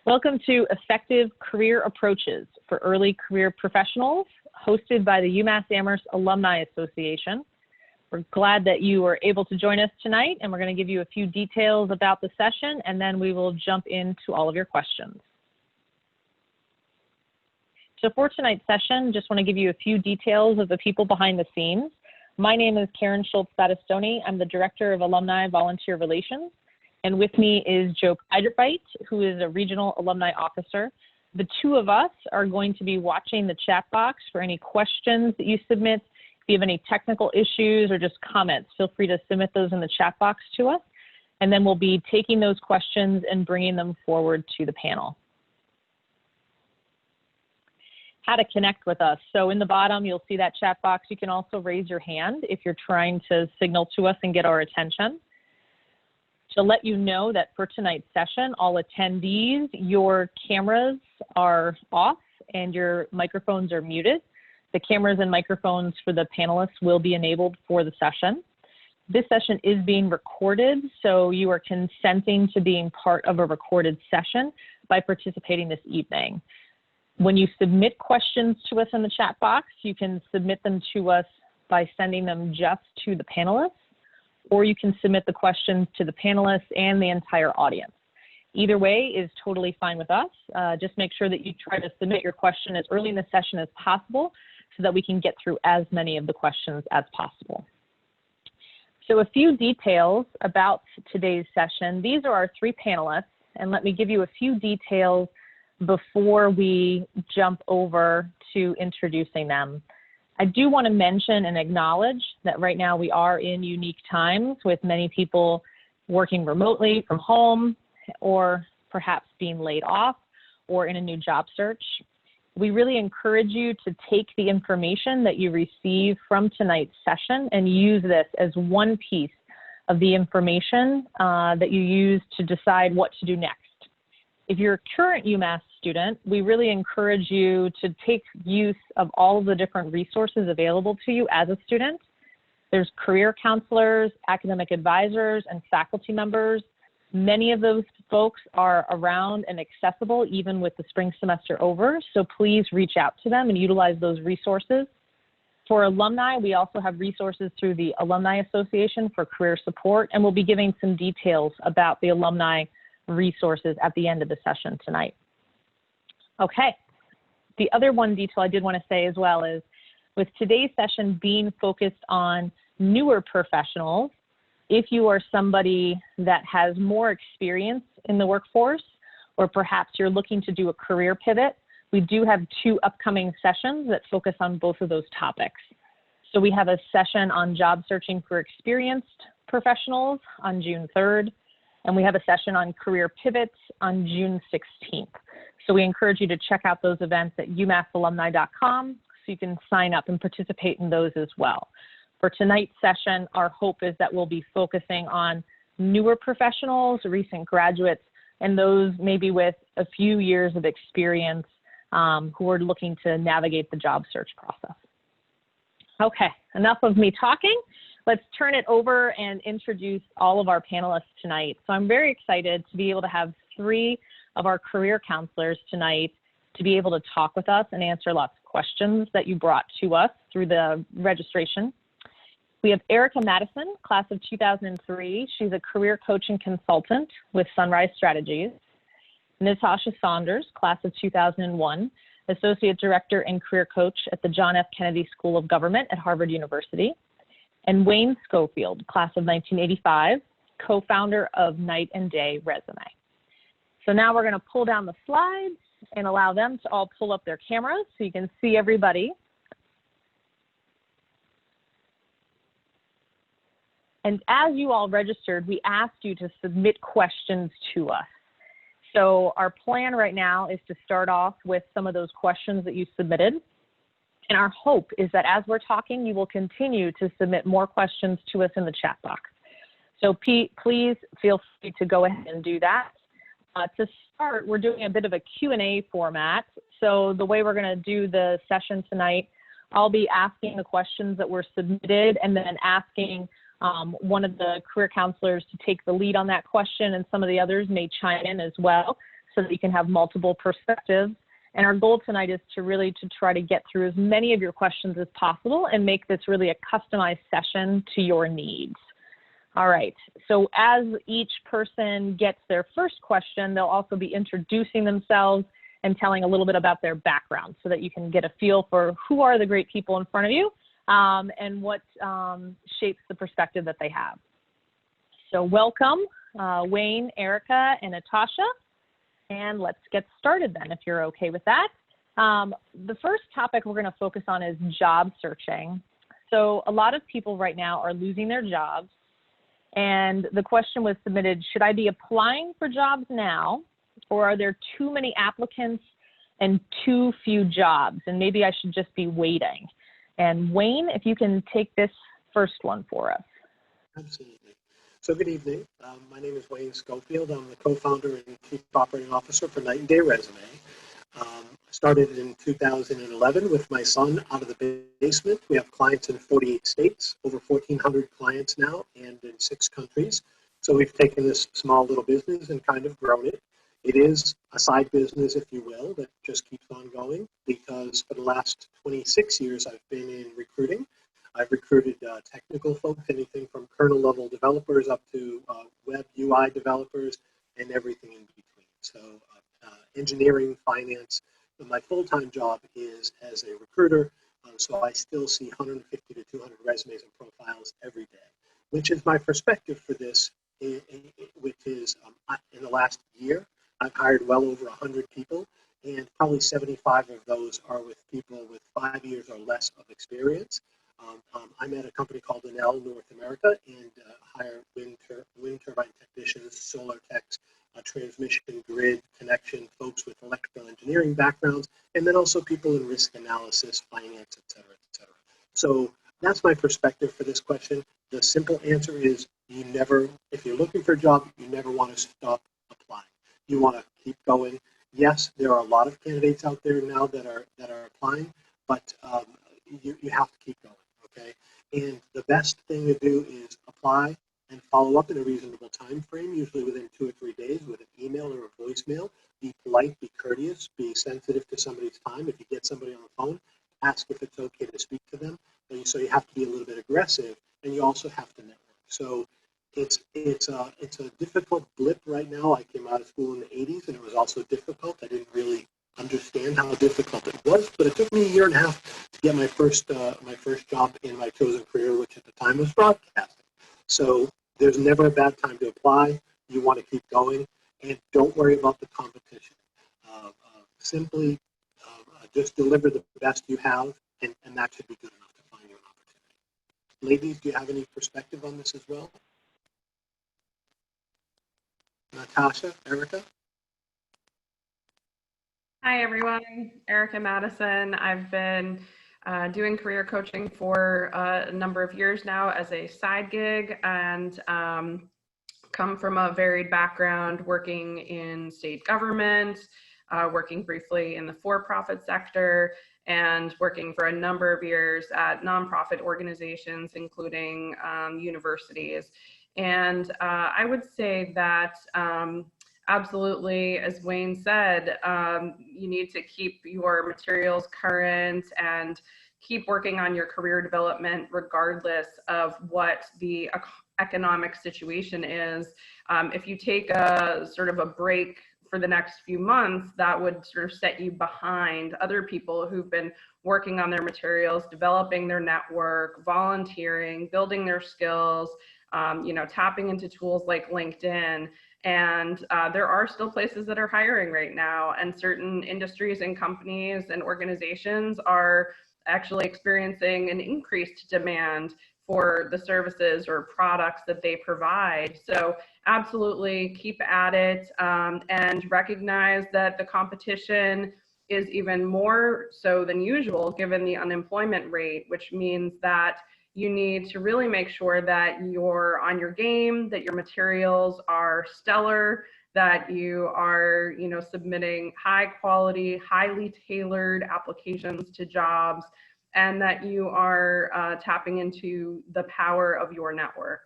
Welcome to Effective Career Approaches for Early Career Professionals, hosted by the UMass Amherst Alumni Association. We're glad that you were able to join us tonight, and we're going to give you a few details about the session, and then we will jump into all of your questions. So for tonight's session, just want to give you a few details of the people behind the scenes. My name is Karen Schultz-Battistoni. I'm the Director of Alumni Volunteer Relations. And with me is Joe Kleiderveit, who is a Regional Alumni Officer. The two of us are going to be watching the chat box for any questions that you submit. If you have any technical issues or just comments, feel free to submit those in the chat box to us. And then we'll be taking those questions and bringing them forward to the panel. How to connect with us. So in the bottom, you'll see that chat box. You can also raise your hand if you're trying to signal to us and get our attention. To let you know that for tonight's session, all attendees, your cameras are off and your microphones are muted. The cameras and microphones for the panelists will be enabled for the session. This session is being recorded, so you are consenting to being part of a recorded session by participating this evening. When you submit questions to us in the chat box, you can submit them to us by sending them just to the panelists, or you can submit the questions to the panelists and the entire audience. Either way is totally fine with us. Just make sure that you try to submit your question as early in the session as possible so that we can get through as many of the questions as possible. So a few details about today's session. These are our three panelists, and let me give you a few details before we jump over to introducing them. I do want to mention and acknowledge that right now we are in unique times with many people working remotely from home or perhaps being laid off or in a new job search. We really encourage you to take the information that you receive from tonight's session and use this as one piece of the information that you use to decide what to do next. If you're a current UMass student, we really encourage you to take use of all of the different resources available to you as a student. There's career counselors, academic advisors, and faculty members. Many of those folks are around and accessible even with the spring semester over, so please reach out to them and utilize those resources. For alumni, we also have resources through the Alumni Association for career support, and we'll be giving some details about the alumni resources at the end of the session tonight. Okay, the other one detail I did want to say as well is with today's session being focused on newer professionals, if you are somebody that has more experience in the workforce, or perhaps you're looking to do a career pivot, we do have two upcoming sessions that focus on both of those topics. So we have a session on job searching for experienced professionals on June 3rd, and we have a session on career pivots on June 16th. So we encourage you to check out those events at umassalumni.com so you can sign up and participate in those as well. For tonight's session, our hope is that we'll be focusing on newer professionals, recent graduates, and those maybe with a few years of experience who are looking to navigate the job search process. Okay, enough of me talking. Let's turn it over and introduce all of our panelists tonight. So I'm very excited to be able to have three of our career counselors tonight to be able to talk with us and answer lots of questions that you brought to us through the registration. We have Erica Madison, class of 2003. She's a career coach and consultant with Sunrise Strategies. Natasha Saunders, class of 2001, associate director and career coach at the John F. Kennedy School of Government at Harvard University. And Wayne Schofield, class of 1985, co-founder of Night and Day Resume. So now we're going to pull down the slides and allow them to all pull up their cameras so you can see everybody. And as you all registered, we asked you to submit questions to us. So our plan right now is to start off with some of those questions that you submitted. And our hope is that as we're talking, you will continue to submit more questions to us in the chat box. So please feel free to go ahead and do that. To start, we're doing a bit of a Q&A format. So the way we're going to do the session tonight, I'll be asking the questions that were submitted and then asking one of the career counselors to take the lead on that question, and some of the others may chime in as well. so that you can have multiple perspectives. And our goal tonight is to try to get through as many of your questions as possible and make this really a customized session to your needs. All right, so as each person gets their first question, they'll also be introducing themselves and telling a little bit about their background so that you can get a feel for who are the great people in front of you and what shapes the perspective that they have. So welcome, Wayne, Erica, and Natasha. And let's get started then, if you're okay with that. The first topic we're going to focus on is job searching. So a lot of people right now are losing their jobs. And the question was submitted, should I be applying for jobs now, or are there too many applicants and too few jobs? And maybe I should just be waiting. And Wayne, if you can take this first one for us. Absolutely. So good evening. My name is Wayne Schofield. I'm the co-founder and chief operating officer for Night and Day Resume. Started in 2011 with my son out of the basement. We have clients in 48 states, over 1,400 clients now, and in 6 countries. So we've taken this small little business and kind of grown it. It is a side business, if you will, that just keeps on going, because for the last 26 years I've been in recruiting. I've recruited technical folks, anything from kernel level developers up to web UI developers and everything in between. So engineering, finance. My full-time job is as a recruiter, so I still see 150 to 200 resumes and profiles every day, which is my perspective for this, which is in the last year, I've hired well over 100 people, and probably 75 of those are with people with 5 years or less of experience. I'm at a company called Enel North America and hire wind turbine technicians, solar techs, transmission, grid, connection, folks with electrical engineering backgrounds, and then also people in risk analysis, finance, et cetera, et cetera. So that's my perspective for this question. The simple answer is if you're looking for a job, you never want to stop applying. You want to keep going. Yes, there are a lot of candidates out there now that are applying, but you have to keep going, okay? And the best thing to do is apply and follow up in a reasonable time frame, usually within 2 or 3 days with an email or a voicemail. Be polite, be courteous, be sensitive to somebody's time. If you get somebody on the phone, ask if it's okay to speak to them. And so you have to be a little bit aggressive, and you also have to network. So it's a difficult blip right now. I came out of school in the 80s, and it was also difficult. I didn't really understand how difficult it was, but it took me a year and a half to get my first job in my chosen career, which at the time was broadcasting. So there's never a bad time to apply. You want to keep going, and don't worry about the competition. Simply just deliver the best you have, and that should be good enough to find you an opportunity. Ladies, do you have any perspective on this as well? Natasha, Erica? Hi, everyone. Erica Madison. I've been doing career coaching for a number of years now as a side gig, and come from a varied background, working in state government, working briefly in the for-profit sector, and working for a number of years at nonprofit organizations, including universities. And I would say that absolutely, as Wayne said, you need to keep your materials current and keep working on your career development regardless of what the economic situation is. If you take a sort of a break for the next few months, that would sort of set you behind other people who've been working on their materials, developing their network, volunteering, building their skills, tapping into tools like LinkedIn. And there are still places that are hiring right now, and certain industries and companies and organizations are actually experiencing an increased demand for the services or products that they provide. So absolutely keep at it, and recognize that the competition is even more so than usual given the unemployment rate, which means that you need to really make sure that you're on your game, that your materials are stellar, that you are, submitting high quality, highly tailored applications to jobs, and that you are tapping into the power of your network.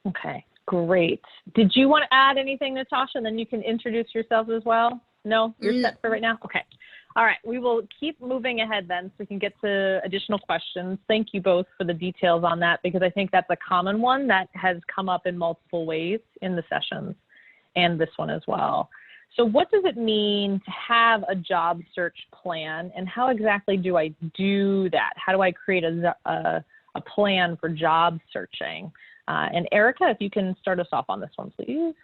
Okay, Great. Did you want to add anything, Natasha? And then you can introduce yourself as well. No, you're set for right now? Okay. All right, we will keep moving ahead then so we can get to additional questions. Thank you both for the details on that, because I think that's a common one that has come up in multiple ways in the sessions and this one as well. So what does it mean to have a job search plan, and how exactly do I do that? How do I create a plan for job searching? And Erica, if you can start us off on this one, please.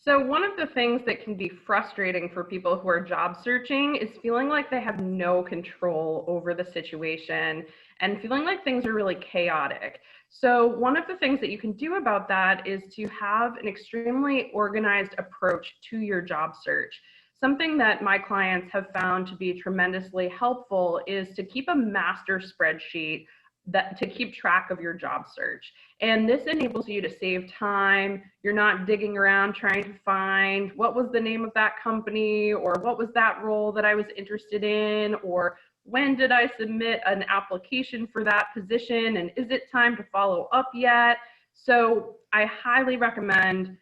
So one of the things that can be frustrating for people who are job searching is feeling like they have no control over the situation and feeling like things are really chaotic. So one of the things that you can do about that is to have an extremely organized approach to your job search. Something that my clients have found to be tremendously helpful is to keep a master spreadsheet to keep track of your job search. And this enables you to save time. You're not digging around trying to find what was the name of that company, or what was that role that I was interested in, or when did I submit an application for that position, and is it time to follow up yet? So I highly recommend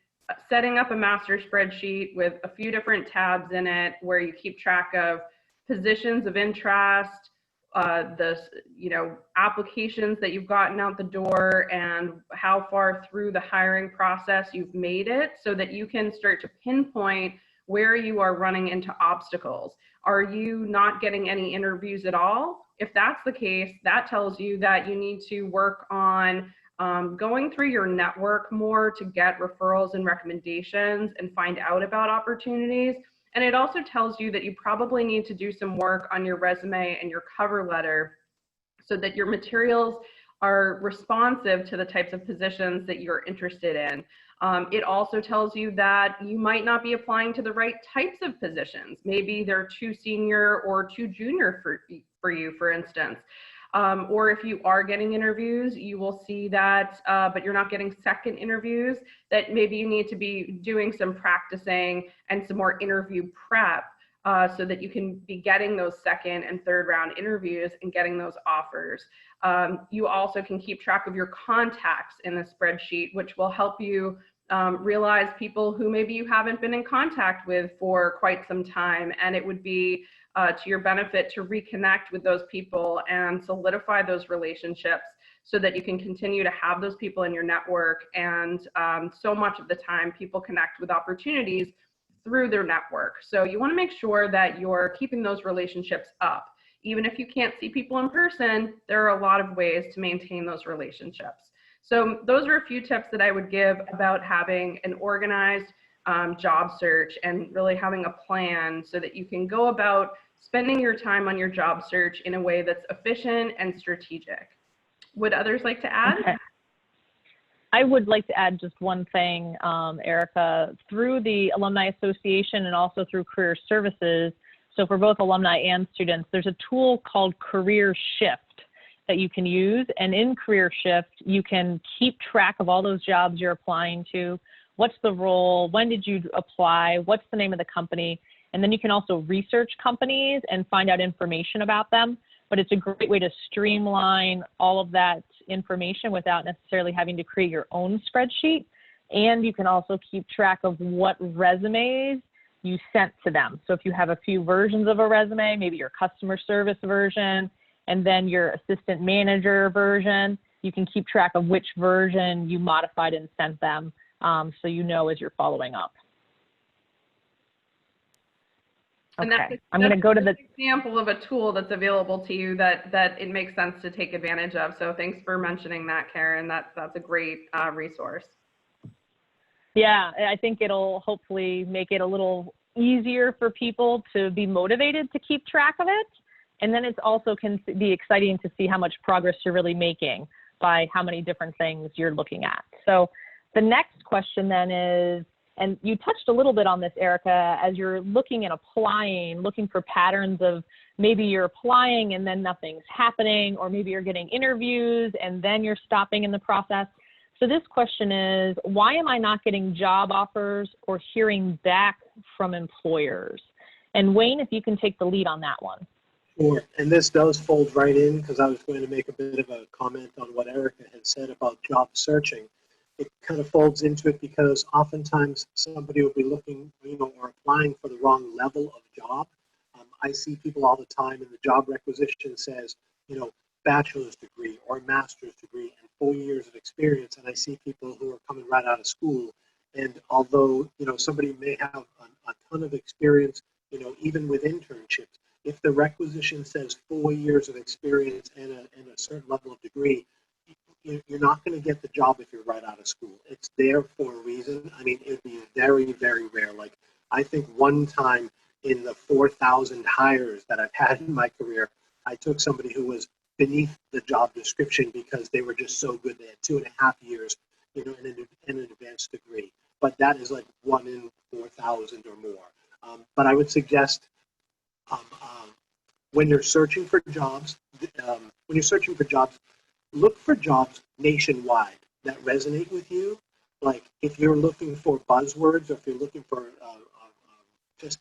setting up a master spreadsheet with a few different tabs in it where you keep track of positions of interest, applications that you've gotten out the door, and how far through the hiring process you've made it, so that you can start to pinpoint where you are running into obstacles. Are you not getting any interviews at all? If that's the case, that tells you that you need to work on going through your network more to get referrals and recommendations and find out about opportunities. And it also tells you that you probably need to do some work on your resume and your cover letter so that your materials are responsive to the types of positions that you're interested in. It also tells you that you might not be applying to the right types of positions. Maybe they're too senior or too junior for you, for instance. Or if you are getting interviews, you will see that, but you're not getting second interviews, that maybe you need to be doing some practicing and some more interview prep so that you can be getting those second and third round interviews and getting those offers. You also can keep track of your contacts in the spreadsheet, which will help you realize people who maybe you haven't been in contact with for quite some time, and it would be to your benefit to reconnect with those people and solidify those relationships so that you can continue to have those people in your network. And so much of the time people connect with opportunities through their network. So you want to make sure that you're keeping those relationships up. Even if you can't see people in person, there are a lot of ways to maintain those relationships. So those are a few tips that I would give about having an organized job search and really having a plan so that you can go about spending your time on your job search in a way that's efficient and strategic. Would others like to add? Okay. I would like to add just one thing, Erica. Through the Alumni Association and also through Career Services, so for both alumni and students, there's a tool called Career Shift that you can use. And in Career Shift, you can keep track of all those jobs you're applying to. What's the role? When did you apply? What's the name of the company? And then you can also research companies and find out information about them. But it's a great way to streamline all of that information without necessarily having to create your own spreadsheet. And you can also keep track of what resumes you sent to them. So if you have a few versions of a resume, maybe your customer service version, and then your assistant manager version, you can keep track of which version you modified and sent them, so you know as you're following up. Okay, I'm going to go to the example of a tool that's available to you that it makes sense to take advantage of. So thanks for mentioning that, Karen. That's a great resource. Yeah, I think it'll hopefully make it a little easier for people to be motivated to keep track of it. And then it's also can be exciting to see how much progress you're really making by how many different things you're looking at. So the next question then is, and you touched a little bit on this, Erica, as you're looking and applying, looking for patterns of maybe you're applying and then nothing's happening, or maybe you're getting interviews and then you're stopping in the process. So this question is, why am I not getting job offers or hearing back from employers? And Wayne, if you can take the lead on that one. Sure, and this does fold right in because I was going to make a bit of a comment on what Erica had said about job searching. it kind of folds into it because oftentimes somebody will be looking, or applying for the wrong level of job. I see people all the time, and the job requisition says, bachelor's degree or master's degree and 4 years of experience. And I see people who are coming right out of school. And although, somebody may have a ton of experience, even with internships, if the requisition says 4 years of experience and a certain level of degree, you're not going to get the job if you're right out of school. It's there for a reason. I mean, it'd be very, very rare. Like, I think one time in the 4,000 hires that I've had in my career, I took somebody who was beneath the job description because they were just so good. They had 2.5 years, in an advanced degree. But that is like 1 in 4,000 or more. But I would suggest when you're searching for jobs, look for jobs nationwide that resonate with you. Like if you're looking for buzzwords, or if you're looking for just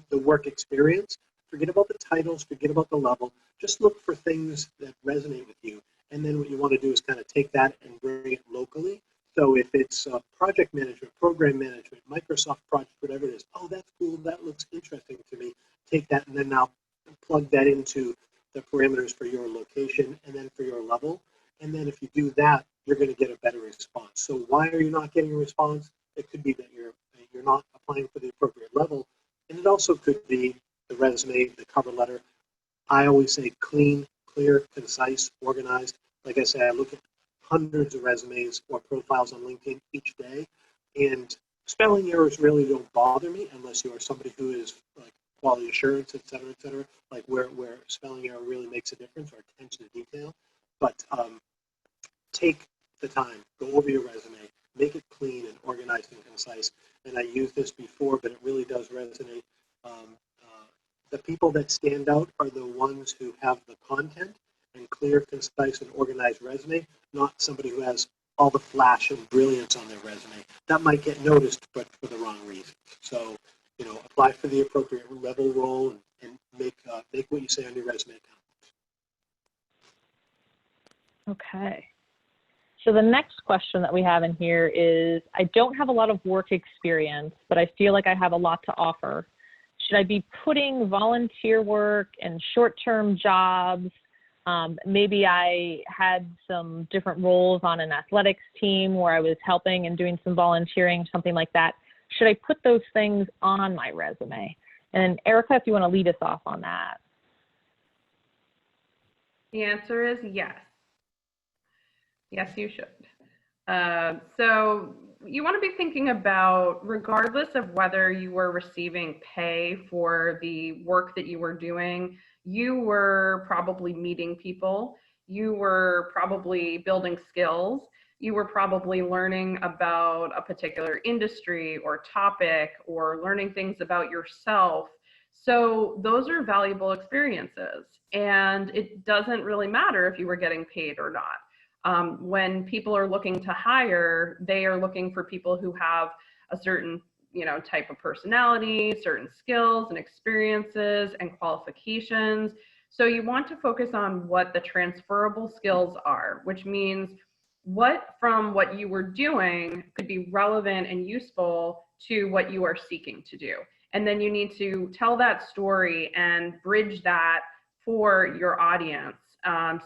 the work experience, forget about the titles, forget about the level. Just look for things that resonate with you. And then what you want to do is kind of take that and bring it locally. So if it's project management, program management, Microsoft project, whatever it is, oh, that's cool, that looks interesting to me. Take that and then now plug that into the parameters for your location and then for your level. And then if you do that, you're going to get a better response. So why are you not getting a response? It could be that you're not applying for the appropriate level. And it also could be the resume, the cover letter. I always say clean, clear, concise, organized. Like I say, I look at hundreds of resumes or profiles on LinkedIn each day, and spelling errors really don't bother me unless you are somebody who is like quality assurance, et cetera, like where spelling error really makes a difference, or attention to detail. But take the time, go over your resume, make it clean and organized and concise. And I used this before, but it really does resonate. The people that stand out are the ones who have the content and clear, concise, and organized resume, not somebody who has all the flash and brilliance on their resume. That might get noticed, but for the wrong reasons. So, apply for the appropriate level role and make what you say on your resume count. Okay. So the next question that we have in here is, I don't have a lot of work experience, but I feel like I have a lot to offer. Should I be putting volunteer work and short-term jobs? Maybe I had some different roles on an athletics team where I was helping and doing some volunteering, something like that. Should I put those things on my resume? And Erica, if you want to lead us off on that. The answer is yes. Yes, you should. So you want to be thinking about, regardless of whether you were receiving pay for the work that you were doing, you were probably meeting people, you were probably building skills, you were probably learning about a particular industry or topic, or learning things about yourself. So those are valuable experiences, and it doesn't really matter if you were getting paid or not. When people are looking to hire, they are looking for people who have a certain, type of personality, certain skills and experiences and qualifications. So you want to focus on what the transferable skills are, which means what from what you were doing could be relevant and useful to what you are seeking to do. And then you need to tell that story and bridge that for your audience.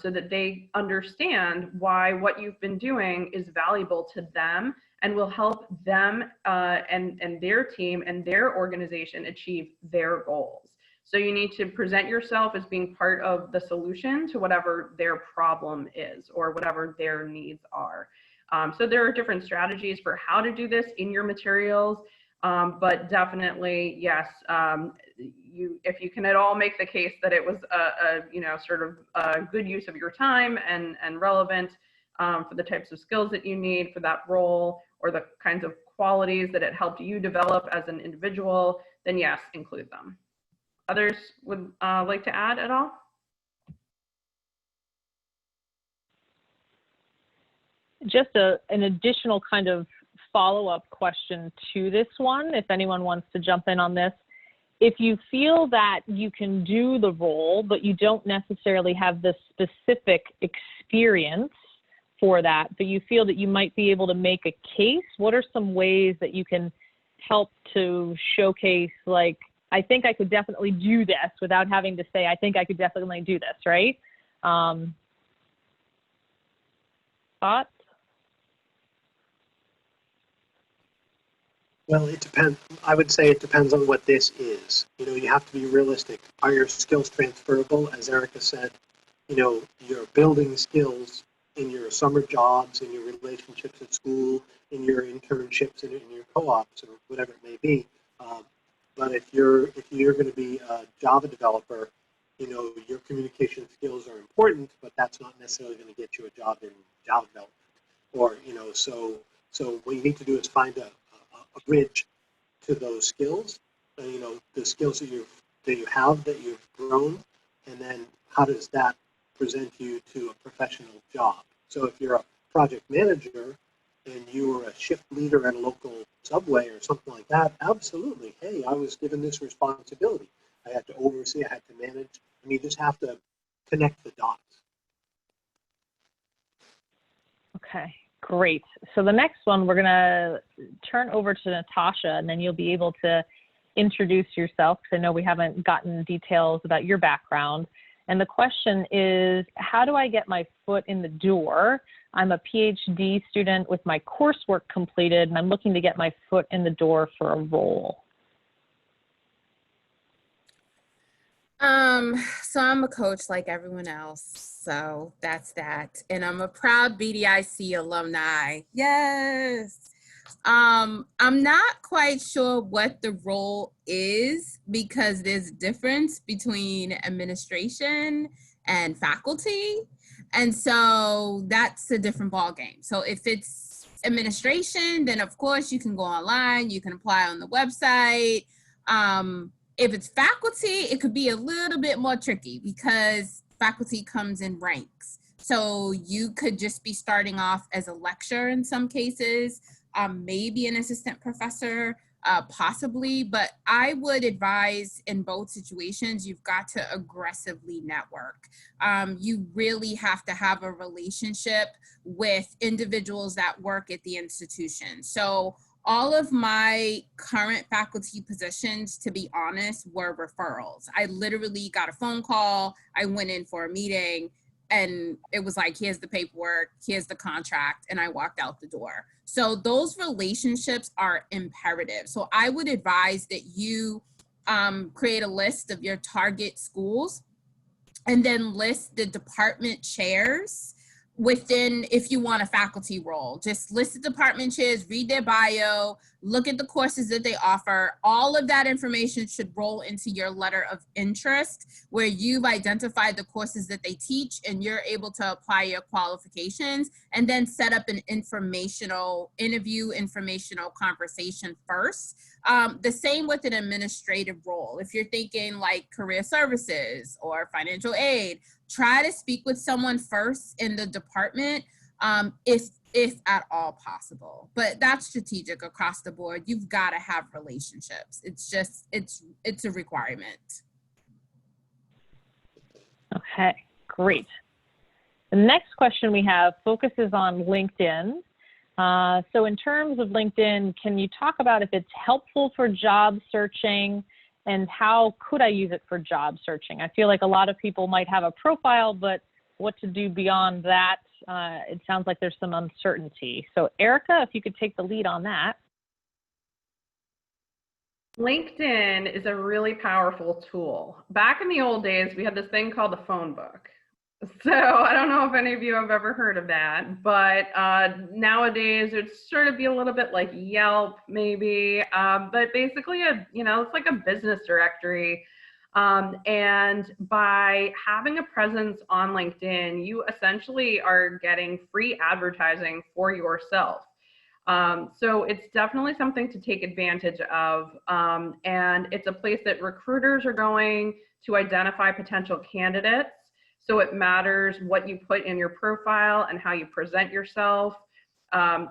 So that they understand why what you've been doing is valuable to them and will help them and their team and their organization achieve their goals. So you need to present yourself as being part of the solution to whatever their problem is or whatever their needs are. So there are different strategies for how to do this in your materials. But definitely, yes, if you can at all make the case that it was sort of a good use of your time and relevant for the types of skills that you need for that role, or the kinds of qualities that it helped you develop as an individual, then yes, include them. Others would like to add at all? Just an additional kind of follow-up question to this one, if anyone wants to jump in on this. If you feel that you can do the role, but you don't necessarily have the specific experience for that, but you feel that you might be able to make a case. What are some ways that you can help to showcase, like, I think I could definitely do this without having to say, I think I could definitely do this, right? Thoughts? Well, it depends. I would say it depends on what this is. You know, you have to be realistic. Are your skills transferable? As Erica said, you know, you're building skills in your summer jobs, in your relationships at school, in your internships, and in your co-ops, or whatever it may be. But if you're going to be a Java developer, you know, your communication skills are important, but that's not necessarily going to get you a job in Java development. Or, you know, so what you need to do is find a bridge to those skills. You know, the skills that you have that you've grown, and then how does that present you to a professional job? So if you're a project manager and you were a shift leader at a local subway or something like that, absolutely. Hey, I was given this responsibility. I had to oversee, I had to manage. I mean, you just have to connect the dots. Okay, great. So the next one, we're going to turn over to Natasha, and then you'll be able to introduce yourself, because I know we haven't gotten details about your background. And the question is, how do I get my foot in the door? I'm a PhD student with my coursework completed, and I'm looking to get my foot in the door for a role. So I'm a coach like everyone else. So that's that. And I'm a proud BDIC alumni. Yes. I'm not quite sure what the role is, because there's a difference between administration and faculty. And so that's a different ballgame. So if it's administration, then of course you can go online, you can apply on the website. If it's faculty, it could be a little bit more tricky, because faculty comes in ranks. So you could just be starting off as a lecturer in some cases, maybe an assistant professor, possibly, but I would advise in both situations, you've got to aggressively network. You really have to have a relationship with individuals that work at the institution. So all of my current faculty positions, to be honest, were referrals. I literally got a phone call, I went in for a meeting, and it was like, here's the paperwork, here's the contract, and I walked out the door. So those relationships are imperative. So I would advise that you create a list of your target schools, and then list the department chairs within, if you want a faculty role, just list the department chairs, read their bio, look at the courses that they offer. All of that information should roll into your letter of interest, where you've identified the courses that they teach and you're able to apply your qualifications, and then set up an informational interview, informational conversation first. The same with an administrative role. If you're thinking like career services or financial aid, try to speak with someone first in the department, if at all possible. But that's strategic across the board. You've got to have relationships. It's just, it's a requirement. Okay, great. The next question we have focuses on LinkedIn. So in terms of LinkedIn, can you talk about if it's helpful for job searching, and how could I use it for job searching? I feel like a lot of people might have a profile, but what to do beyond that, it sounds like there's some uncertainty. So Erica, if you could take the lead on that. LinkedIn is a really powerful tool. Back in the old days, we had this thing called the phone book. So I don't know if any of you have ever heard of that, but nowadays it's sort of be a little bit like Yelp maybe, but basically it's like a business directory. And by having a presence on LinkedIn, you essentially are getting free advertising for yourself. So it's definitely something to take advantage of. And it's a place that recruiters are going to identify potential candidates. So it matters what you put in your profile and how you present yourself.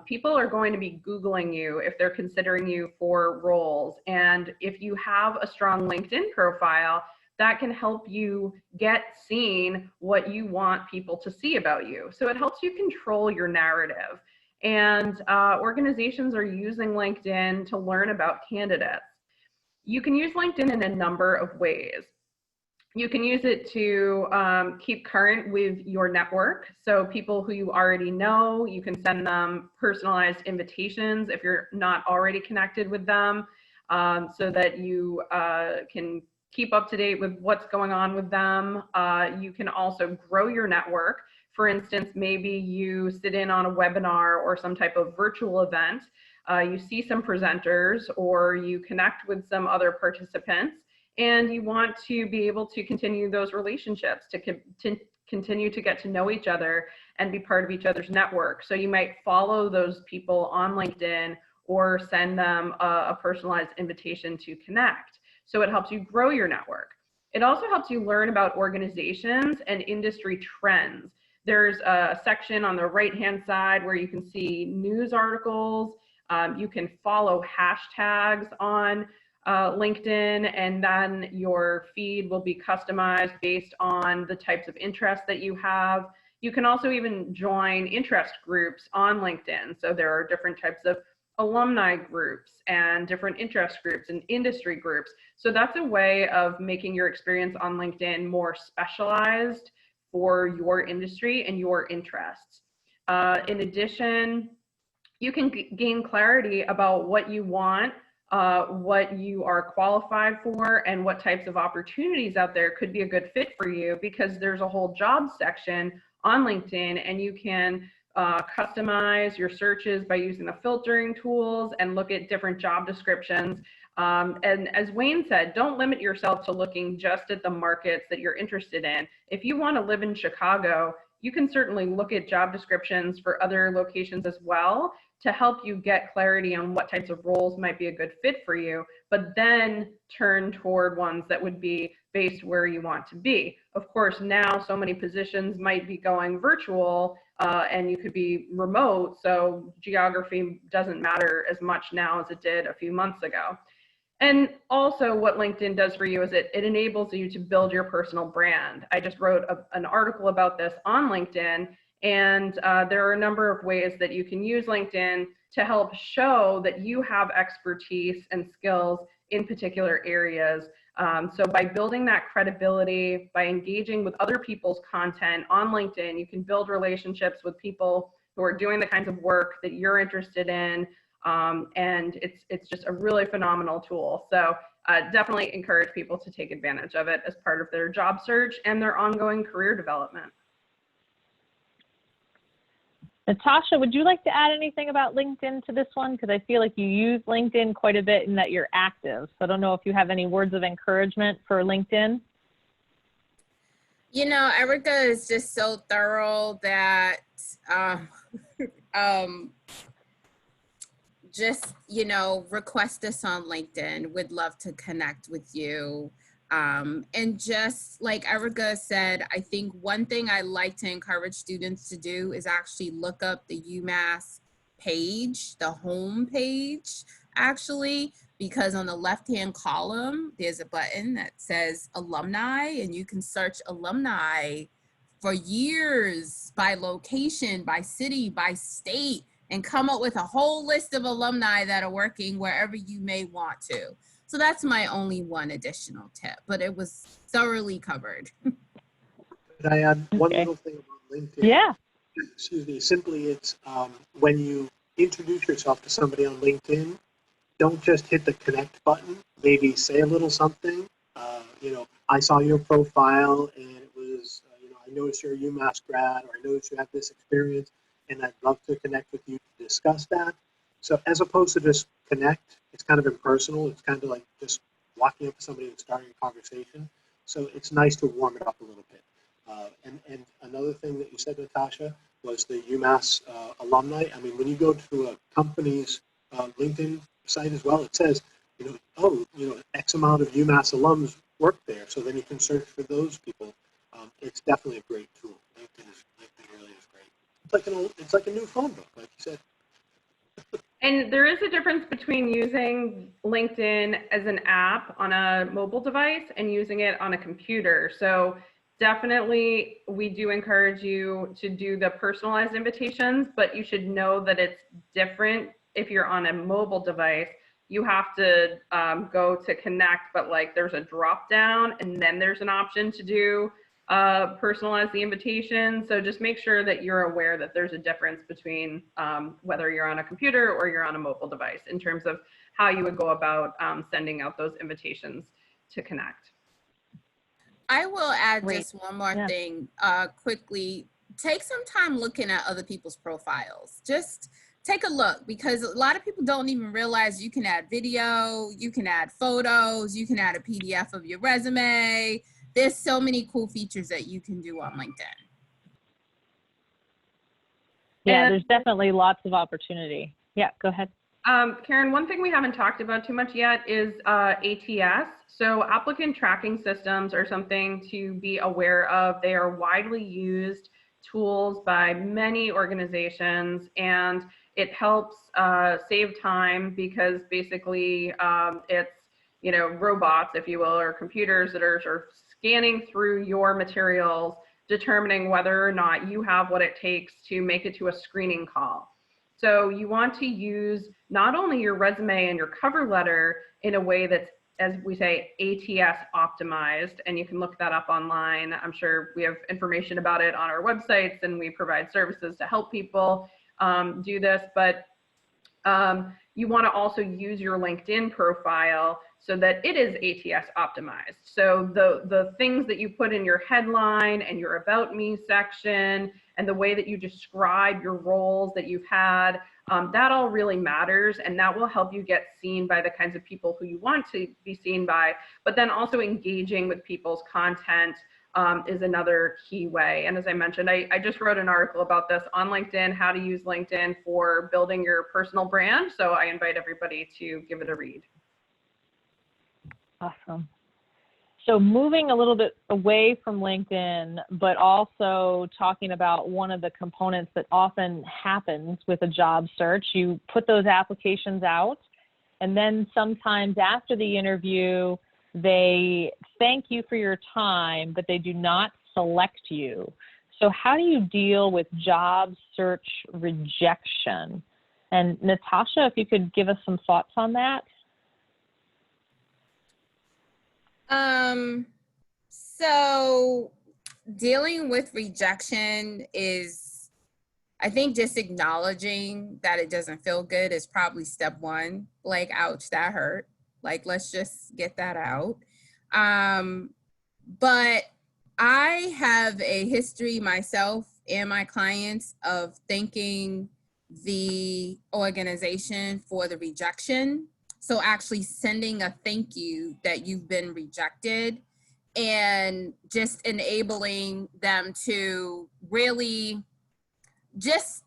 People are going to be Googling you if they're considering you for roles. And if you have a strong LinkedIn profile, that can help you get seen what you want people to see about you. So it helps you control your narrative. And organizations are using LinkedIn to learn about candidates. You can use LinkedIn in a number of ways. You can use it to keep current with your network. So people who you already know, you can send them personalized invitations if you're not already connected with them, so that you can keep up to date with what's going on with them. You can also grow your network. For instance, maybe you sit in on a webinar or some type of virtual event. You see some presenters, or you connect with some other participants, and you want to be able to continue those relationships, to continue to get to know each other and be part of each other's network. So you might follow those people on LinkedIn or send them a personalized invitation to connect. So it helps you grow your network. It also helps you learn about organizations and industry trends. There's a section on the right-hand side where you can see news articles. You can follow hashtags on LinkedIn, and then your feed will be customized based on the types of interests that you have. You can also even join interest groups on LinkedIn. So there are different types of alumni groups and different interest groups and industry groups. So that's a way of making your experience on LinkedIn more specialized for your industry and your interests. In addition, you can gain clarity about what you want, what you are qualified for, and what types of opportunities out there could be a good fit for you, because there's a whole job section on LinkedIn, and you can customize your searches by using the filtering tools and look at different job descriptions. And as Wayne said, don't limit yourself to looking just at the markets that you're interested in. If you want to live in Chicago, you can certainly look at job descriptions for other locations as well to help you get clarity on what types of roles might be a good fit for you, but then turn toward ones that would be based where you want to be. Of course, now so many positions might be going virtual, and you could be remote, so geography doesn't matter as much now as it did a few months ago. And also what LinkedIn does for you is it enables you to build your personal brand. I just wrote an article about this on LinkedIn, and there are a number of ways that you can use LinkedIn to help show that you have expertise and skills in particular areas. So by building that credibility, by engaging with other people's content on LinkedIn, you can build relationships with people who are doing the kinds of work that you're interested in. And it's just a really phenomenal tool. So definitely encourage people to take advantage of it as part of their job search and their ongoing career development. Natasha, would you like to add anything about LinkedIn to this one? Because I feel like you use LinkedIn quite a bit and that you're active. So I don't know if you have any words of encouragement for LinkedIn. You know, Erica is just so thorough that just, you know, request us on LinkedIn. We'd love to connect with you. And just like Erica said, I think one thing I like to encourage students to do is actually look up the UMass page, the home page, actually, because on the left-hand column, there's a button that says alumni, and you can search alumni for years by location, by city, by state, and come up with a whole list of alumni that are working wherever you may want to. So that's my only one additional tip, but it was thoroughly covered. Could I add one little thing about LinkedIn? Yeah. Excuse me. Simply, it's when you introduce yourself to somebody on LinkedIn, don't just hit the connect button. Maybe say a little something. You know, I saw your profile and it was, you know, I noticed you're a UMass grad, or I noticed you have this experience, and I'd love to connect with you to discuss that. So as opposed to just connect, it's kind of impersonal. It's kind of like just walking up to somebody and starting a conversation. So it's nice to warm it up a little bit. And another thing that you said, Natasha, was the UMass alumni. I mean, when you go to a company's LinkedIn site as well, it says, you know, oh, you know, X amount of UMass alums work there. So then you can search for those people. It's definitely a great tool. LinkedIn really is great. It's like a new phone book, like you said. And there is a difference between using LinkedIn as an app on a mobile device and using it on a computer. So definitely we do encourage you to do the personalized invitations, but you should know that it's different if you're on a mobile device. You have to go to connect, but like there's a drop down and then there's an option to do personalize the invitation. So just make sure that you're aware that there's a difference between whether you're on a computer or you're on a mobile device in terms of how you would go about sending out those invitations to connect. I will add Great. just one more Yeah. thing quickly. Take some time looking at other people's profiles. Just take a look, because a lot of people don't even realize you can add video, you can add photos, you can add a PDF of your resume. There's so many cool features that you can do on LinkedIn. Yeah, And- there's definitely lots of opportunity. Yeah, go ahead. Karen, one thing we haven't talked about too much yet is ATS. So applicant tracking systems are something to be aware of. They are widely used tools by many organizations, and it helps save time because basically it's, you know, robots, if you will, or computers that are scanning through your materials, determining whether or not you have what it takes to make it to a screening call. So you want to use not only your resume and your cover letter in a way that's, as we say, ATS optimized, and you can look that up online. I'm sure we have information about it on our websites, and we provide services to help people do this, but you want to also use your LinkedIn profile so that it is ATS optimized. So the things that you put in your headline and your About Me section and the way that you describe your roles that you've had, that all really matters, and that will help you get seen by the kinds of people who you want to be seen by. But then also engaging with people's content is another key way. And as I mentioned, I just wrote an article about this on LinkedIn, how to use LinkedIn for building your personal brand. So I invite everybody to give it a read. Awesome. So moving a little bit away from LinkedIn, but also talking about one of the components that often happens with a job search, you put those applications out, and then sometimes after the interview, they thank you for your time, but they do not select you. So how do you deal with job search rejection? And Natasha, if you could give us some thoughts on that. So dealing with rejection is, I think, just acknowledging that it doesn't feel good is probably step one. Like, ouch, that hurt. Like, let's just get that out. But I have a history myself and my clients of thanking the organization for the rejection. So actually sending a thank you that you've been rejected, and just enabling them to really just,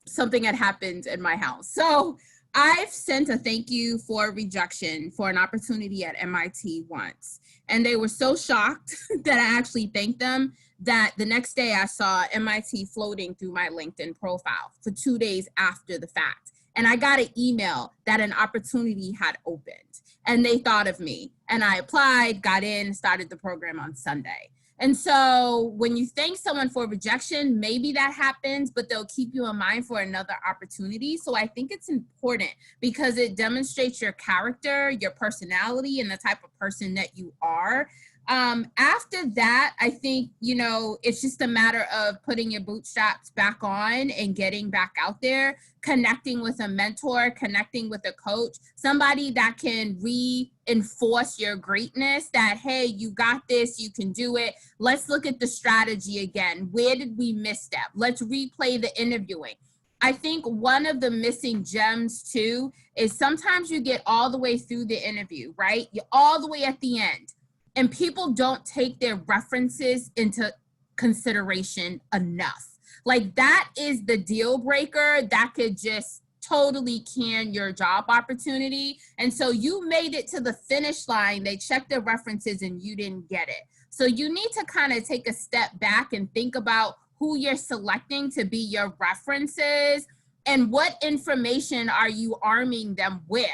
something had happened in my house. So I've sent a thank you for rejection for an opportunity at MIT once. And they were so shocked that I actually thanked them that the next day I saw MIT floating through my LinkedIn profile for 2 days after the fact. And I got an email that an opportunity had opened, and they thought of me, and I applied, got in, started the program on Sunday. And so when you thank someone for rejection, maybe that happens, but they'll keep you in mind for another opportunity. So I think it's important because it demonstrates your character, your personality, and the type of person that you are. After that, I think, it's just a matter of putting your bootstraps back on and getting back out there, connecting with a mentor, connecting with a coach, somebody that can reinforce your greatness, that, hey, you got this, you can do it. Let's look at the strategy again. Where did we misstep? Let's replay the interviewing. I think one of the missing gems too is sometimes you get all the way through the interview, right? You're all the way at the end, and people don't take their references into consideration enough. Like, that is the deal breaker that could just totally can your job opportunity. And so you made it to the finish line, they checked their references and you didn't get it. So you need to kind of take a step back and think about who you're selecting to be your references. And what information are you arming them with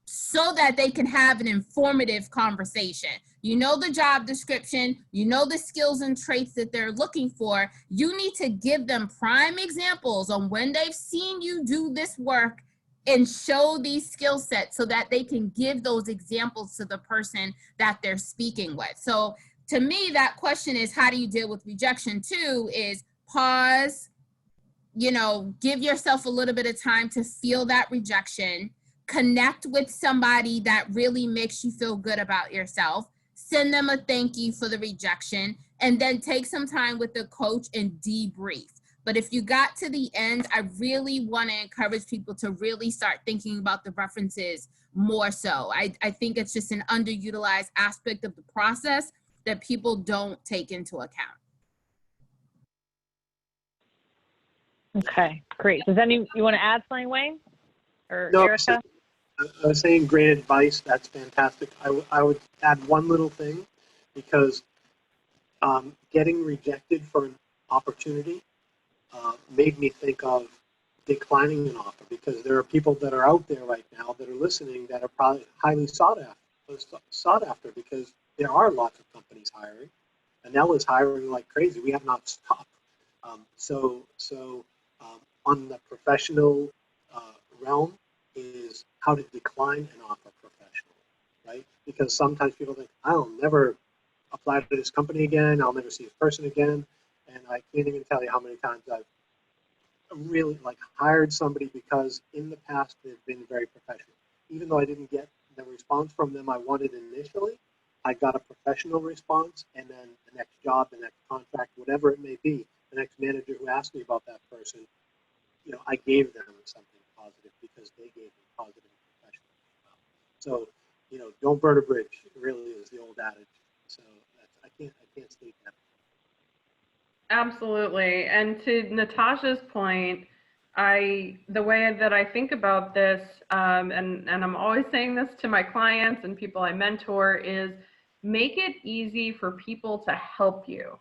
so that they can have an informative conversation? You know the job description, you know the skills and traits that they're looking for. You need to give them prime examples on when they've seen you do this work and show these skill sets so that they can give those examples to the person that they're speaking with. So to me, that question is, how do you deal with rejection? Two is pause, give yourself a little bit of time to feel that rejection, connect with somebody that really makes you feel good about yourself, send them a thank you for the rejection, and then take some time with the coach and debrief. But if you got to the end, I really want to encourage people to really start thinking about the references more so. I think it's just an underutilized aspect of the process that people don't take into account. Okay, great. You want to add something, Wayne or No, Erica? I was saying great advice. That's fantastic. I would add one little thing, because getting rejected for an opportunity made me think of declining an offer, because there are people that are out there right now that are listening that are probably highly sought after, because there are lots of companies hiring. Anel is hiring like crazy. We have not stopped. On the professional realm is how to decline an offer professionally, right? Because sometimes people think, I'll never apply to this company again. I'll never see this person again. And I can't even tell you how many times I've really hired somebody because in the past they've been very professional. Even though I didn't get the response from them I wanted initially, I got a professional response, and then the next job, the next contract, whatever it may be, the next manager who asked me about that person, I gave them something positive because they gave me positive and professional as well. So, don't burn a bridge, really is the old adage. So I can't state that. Absolutely. And to Natasha's point, the way that I think about this, and I'm always saying this to my clients and people I mentor, is make it easy for people to help you.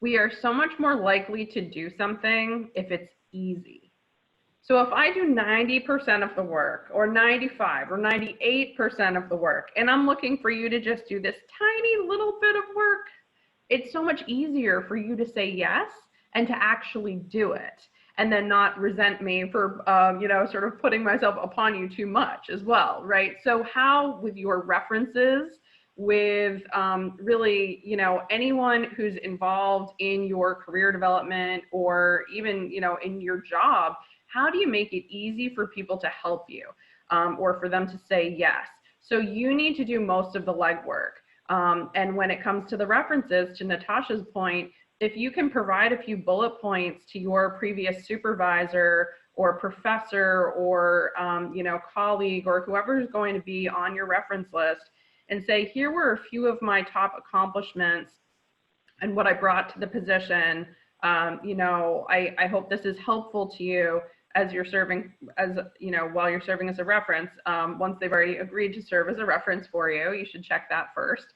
We are so much more likely to do something if it's easy. So if I do 90% of the work, or 95 or 98% of the work, and I'm looking for you to just do this tiny little bit of work, it's so much easier for you to say yes and to actually do it, and then not resent me for, sort of putting myself upon you too much as well, right? So how, with your references, with really, anyone who's involved in your career development, or even, in your job, how do you make it easy for people to help you, or for them to say yes? So you need to do most of the legwork. And when it comes to the references, to Natasha's point, if you can provide a few bullet points to your previous supervisor or professor or colleague or whoever is going to be on your reference list, and say, here were a few of my top accomplishments and what I brought to the position. I hope this is helpful to you as you're serving, while you're serving as a reference. Once they've already agreed to serve as a reference for you, you should check that first.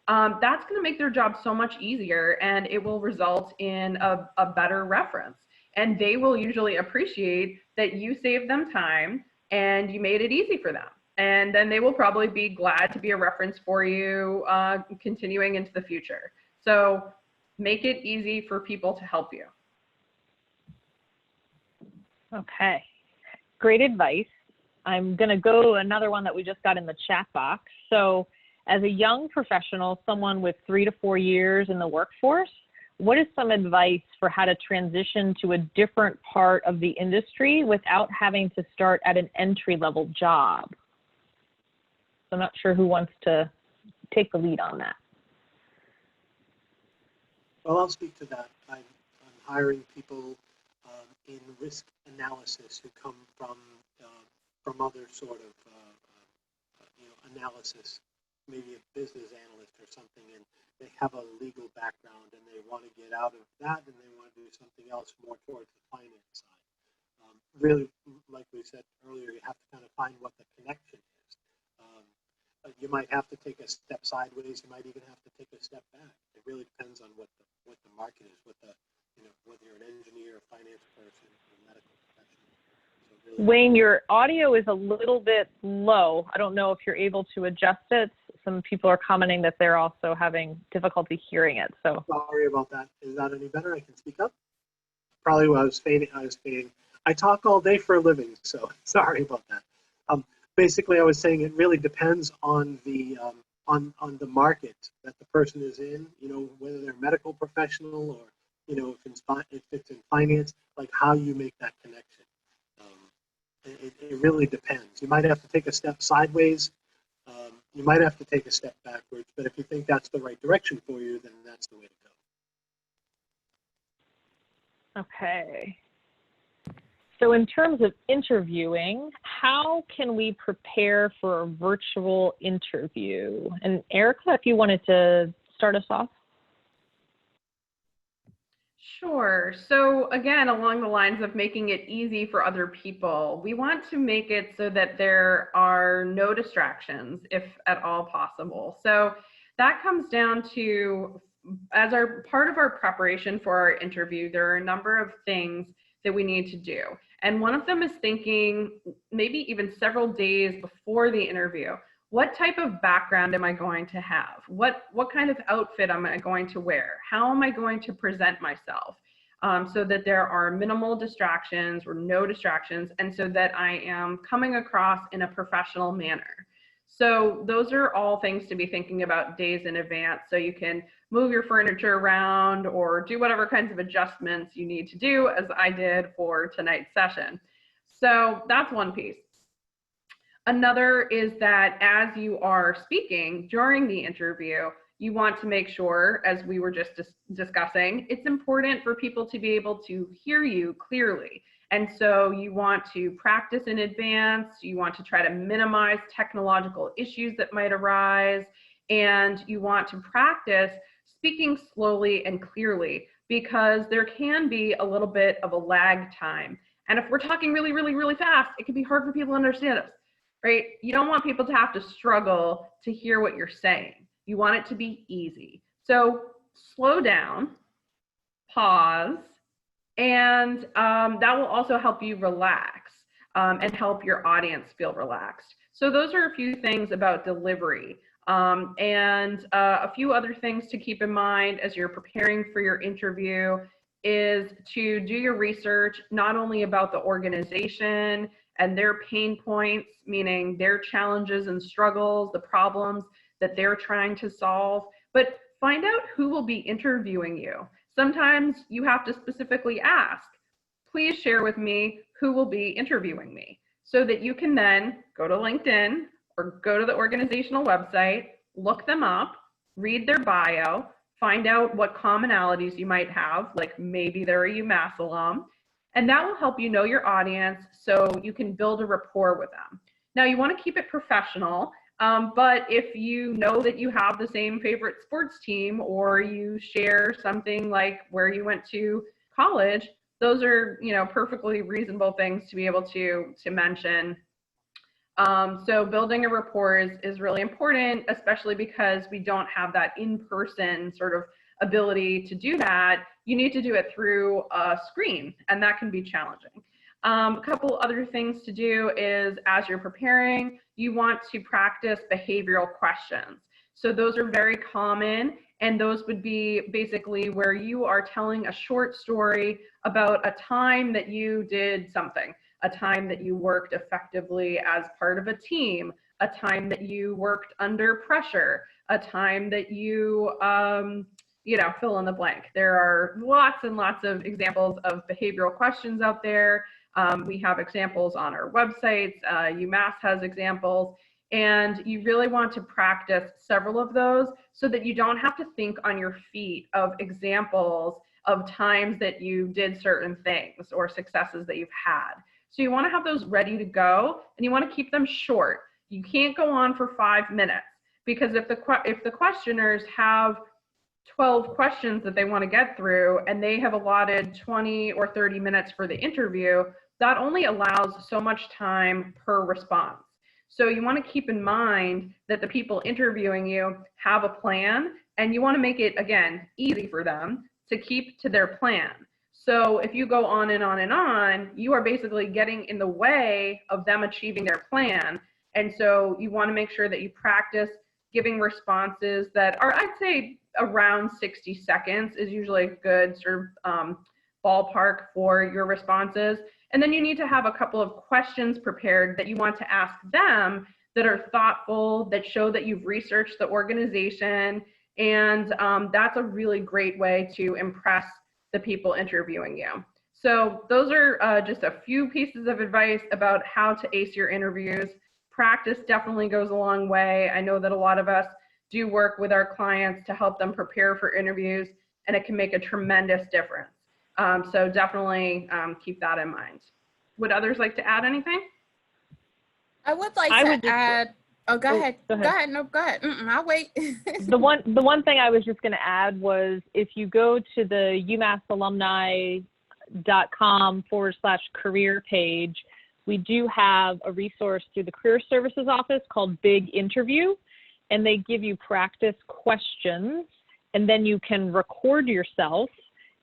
That's going to make their job so much easier, and it will result in a better reference. And they will usually appreciate that you saved them time and you made it easy for them. And then they will probably be glad to be a reference for you continuing into the future. So make it easy for people to help you. Okay, great advice. I'm going to go another one that we just got in the chat box. So as a young professional, someone with 3 to 4 years in the workforce, what is some advice for how to transition to a different part of the industry without having to start at an entry-level job? So I'm not sure who wants to take the lead on that. Well, I'll speak to that. I'm hiring people in risk analysis who come from other sort of analysis, maybe a business analyst or something, and they have a legal background and they want to get out of that and they want to do something else more towards the finance side. Really, like we said earlier, you have to kind of find what the connection is. You might have to take a step sideways. You might even have to take a step back. It really depends on what the market is, whether you're an engineer, a finance person, or a medical professional. Wayne, your audio is a little bit low. I don't know if you're able to adjust it. Some people are commenting that they're also having difficulty hearing it. So Sorry about that. Is that any better? I can speak up. Probably I was fading. I talk all day for a living, so sorry about that. Basically, I was saying it really depends on the market that the person is in. You know, whether they're a medical professional or if it's in finance, like how you make that connection. It really depends. You might have to take a step sideways. You might have to take a step backwards, but if you think that's the right direction for you, then that's the way to go. okay. So in terms of interviewing, how can we prepare for a virtual interview? And Erica, if you wanted to start us off. Sure. So again, along the lines of making it easy for other people, we want to make it so that there are no distractions, if at all possible. So that comes down to, as our part of our preparation for our interview, there are a number of things that we need to do. And one of them is thinking maybe even several days before the interview, what type of background am I going to have? What kind of outfit am I going to wear? How am I going to present myself? So that there are minimal distractions or no distractions, and so that I am coming across in a professional manner. So those are all things to be thinking about days in advance, so you can move your furniture around or do whatever kinds of adjustments you need to do, as I did for tonight's session. So that's one piece. Another is that as you are speaking during the interview, you want to make sure, as we were just discussing, it's important for people to be able to hear you clearly. And so you want to practice in advance, you want to try to minimize technological issues that might arise, and you want to practice speaking slowly and clearly, because there can be a little bit of a lag time. And if we're talking really, really, really fast, it can be hard for people to understand us. Right? You don't want people to have to struggle to hear what you're saying. You want it to be easy. So slow down, pause, and that will also help you relax and help your audience feel relaxed. So those are a few things about delivery. And a few other things to keep in mind as you're preparing for your interview is to do your research, not only about the organization and their pain points, meaning their challenges and struggles, the problems that they're trying to solve, but find out who will be interviewing you. Sometimes you have to specifically ask, please share with me who will be interviewing me, so that you can then go to LinkedIn or go to the organizational website, look them up, read their bio, find out what commonalities you might have, like maybe they're a UMass alum, and that will help you know your audience so you can build a rapport with them. Now, you want to keep it professional, but if you know that you have the same favorite sports team, or you share something like where you went to college, those are, perfectly reasonable things to be able to mention. So building a rapport is really important, especially because we don't have that in-person sort of ability to do that. You need to do it through a screen, and that can be challenging. A couple other things to do is, as you're preparing, you want to practice behavioral questions. So those are very common, and those would be basically where you are telling a short story about a time that you did something, a time that you worked effectively as part of a team, a time that you worked under pressure, a time that you, fill in the blank. There are lots and lots of examples of behavioral questions out there. We have examples on our websites. UMass has examples. And you really want to practice several of those so that you don't have to think on your feet of examples of times that you did certain things or successes that you've had. So you want to have those ready to go, and you want to keep them short. You can't go on for 5 minutes, because if the questioners have 12 questions that they want to get through and they have allotted 20 or 30 minutes for the interview, that only allows so much time per response. So you want to keep in mind that the people interviewing you have a plan, and you want to make it, again, easy for them to keep to their plan. So if you go on and on and on, you are basically getting in the way of them achieving their plan. And so you want to make sure that you practice giving responses that are, I'd say, around 60 seconds is usually a good sort of ballpark for your responses. And then you need to have a couple of questions prepared that you want to ask them that are thoughtful, that show that you've researched the organization. And that's a really great way to impress the people interviewing you. So those are just a few pieces of advice about how to ace your interviews. Practice definitely goes a long way. I know that a lot of us do work with our clients to help them prepare for interviews, and it can make a tremendous difference. So definitely keep that in mind. Would others like to add anything? I would like to add. Oh, go ahead. Go ahead. Go ahead. No, go ahead. I'll wait. The one thing I was just going to add was if you go to the umassalumni.com/career page, we do have a resource through the Career Services Office called Big Interview, and they give you practice questions, and then you can record yourself,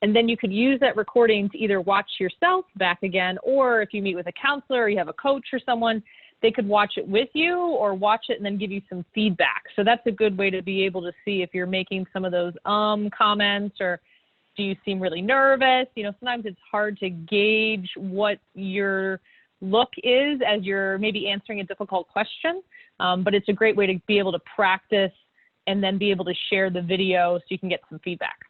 and then you could use that recording to either watch yourself back again, or if you meet with a counselor or you have a coach or someone, they could watch it with you or watch it and then give you some feedback. So that's a good way to be able to see if you're making some of those comments, or do you seem really nervous? You know, sometimes it's hard to gauge what your look is as you're maybe answering a difficult question, but it's a great way to be able to practice and then be able to share the video so you can get some feedback.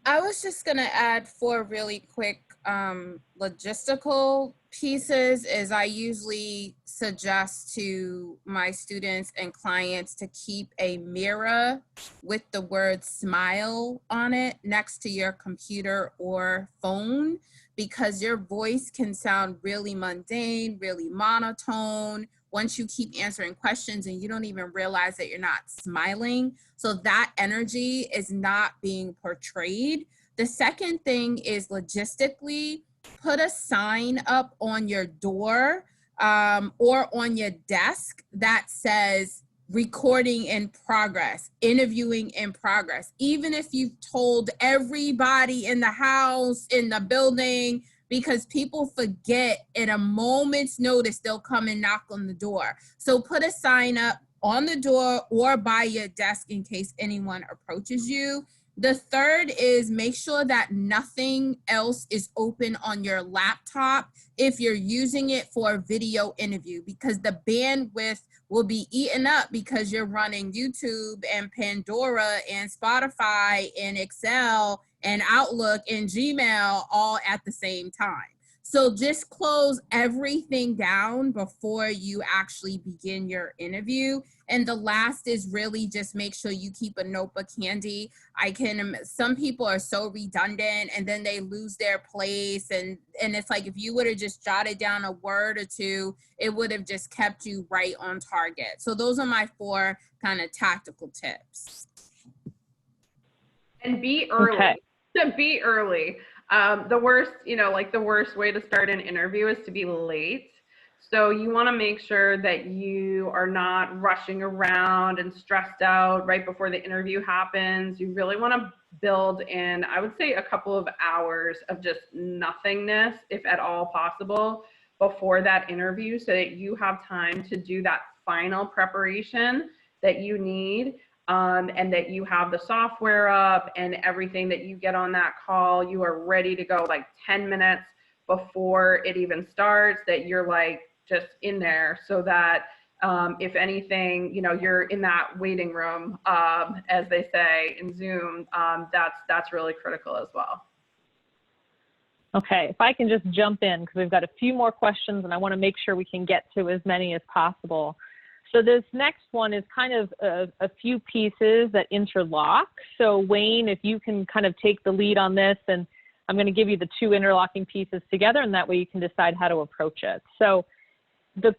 I was just going to add 4 really quick logistical pieces is I usually suggest to my students and clients to keep a mirror with the word smile on it next to your computer or phone, because your voice can sound really mundane, really monotone once you keep answering questions and you don't even realize that you're not smiling. So that energy is not being portrayed. The second thing is logistically, put a sign up on your door or on your desk that says recording in progress, interviewing in progress. Even if you've told everybody in the house, in the building, because people forget at a moment's notice, they'll come and knock on the door. So put a sign up on the door or by your desk in case anyone approaches you. The third is make sure that nothing else is open on your laptop if you're using it for a video interview, because the bandwidth will be eaten up because you're running YouTube and Pandora and Spotify and Excel and Outlook and Gmail all at the same time. So just close everything down before you actually begin your interview. And the last is really just make sure you keep a notebook handy. Some people are so redundant and then they lose their place. And it's like, if you would have just jotted down a word or two, it would have just kept you right on target. So those are my 4 kind of tactical tips. And be early. Okay. Be early. The worst way to start an interview is to be late. So you want to make sure that you are not rushing around and stressed out right before the interview happens. You really want to build in, I would say, a couple of hours of just nothingness, if at all possible, before that interview, so that you have time to do that final preparation that you need. And that you have the software up and everything that you get on that call, you are ready to go like 10 minutes before it even starts, that you're like just in there, so that if anything, you're in that waiting room, as they say in Zoom, that's really critical as well. Okay, if I can just jump in, because we've got a few more questions and I want to make sure we can get to as many as possible. So this next one is kind of a few pieces that interlock. So Wayne, if you can kind of take the lead on this, and I'm going to give you the 2 interlocking pieces together, and that way you can decide how to approach it. So the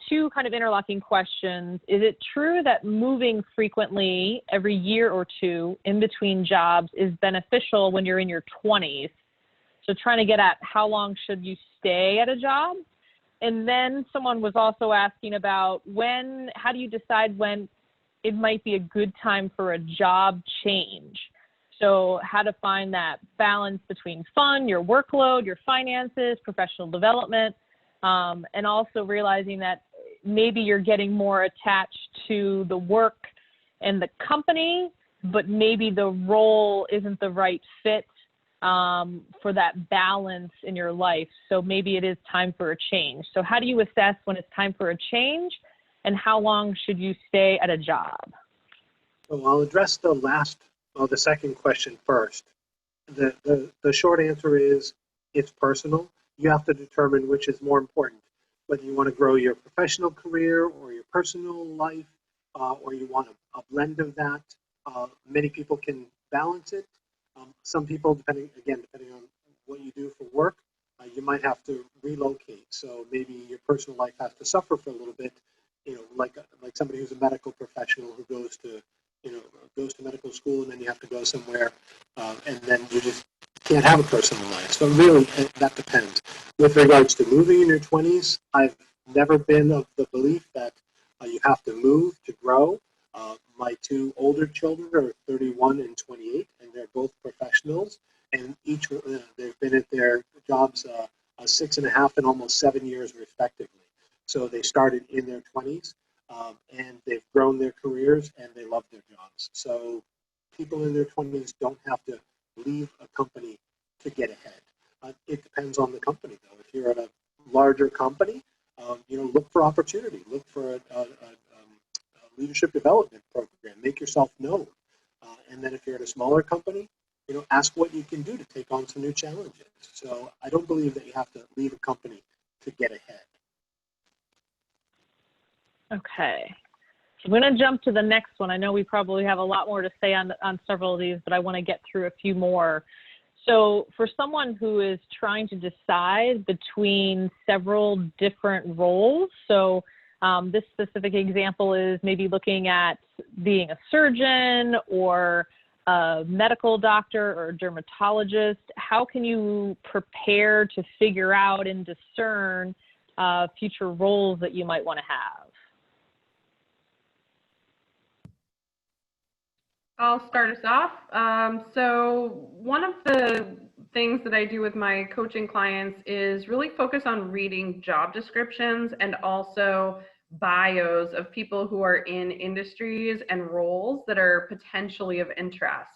2 kind of interlocking questions, is it true that moving frequently every year or 2 in between jobs is beneficial when you're in your 20s? So trying to get at how long should you stay at a job? And then someone was also asking about how do you decide when it might be a good time for a job change? So how to find that balance between fun, your workload, your finances, professional development, and also realizing that maybe you're getting more attached to the work and the company, but maybe the role isn't the right fit for that balance in your life. So maybe it is time for a change. So how do you assess when it's time for a change, and how long should you stay at a job? So I'll address the second question first. The short answer is it's personal. You have to determine which is more important, whether you want to grow your professional career or your personal life, or you want a blend of that. Many people can balance it. Some people, depending on what you do for work, you might have to relocate. So maybe your personal life has to suffer for a little bit. Like somebody who's a medical professional who goes to medical school, and then you have to go somewhere, and then you just can't have a personal life. So really, that depends. With regards to moving in your 20s, I've never been of the belief that you have to move to grow. My two older children are 31 and 28, and they're both professionals, and each they've been at their jobs 6.5 and almost 7 years respectively. So they started in their 20s, and they've grown their careers, and they love their jobs. So people in their 20s don't have to leave a company to get ahead. It depends on the company, though. If you're at a larger company, look for opportunity, look for a leadership development program, make yourself known. And then if you're at a smaller company, ask what you can do to take on some new challenges. So I don't believe that you have to leave a company to get ahead. Okay. So I'm going to jump to the next one. I know we probably have a lot more to say on several of these, but I want to get through a few more. So for someone who is trying to decide between several different roles, so this specific example is maybe looking at being a surgeon or a medical doctor or a dermatologist. How can you prepare to figure out and discern future roles that you might want to have? I'll start us off. So one of the things that I do with my coaching clients is really focus on reading job descriptions and also bios of people who are in industries and roles that are potentially of interest.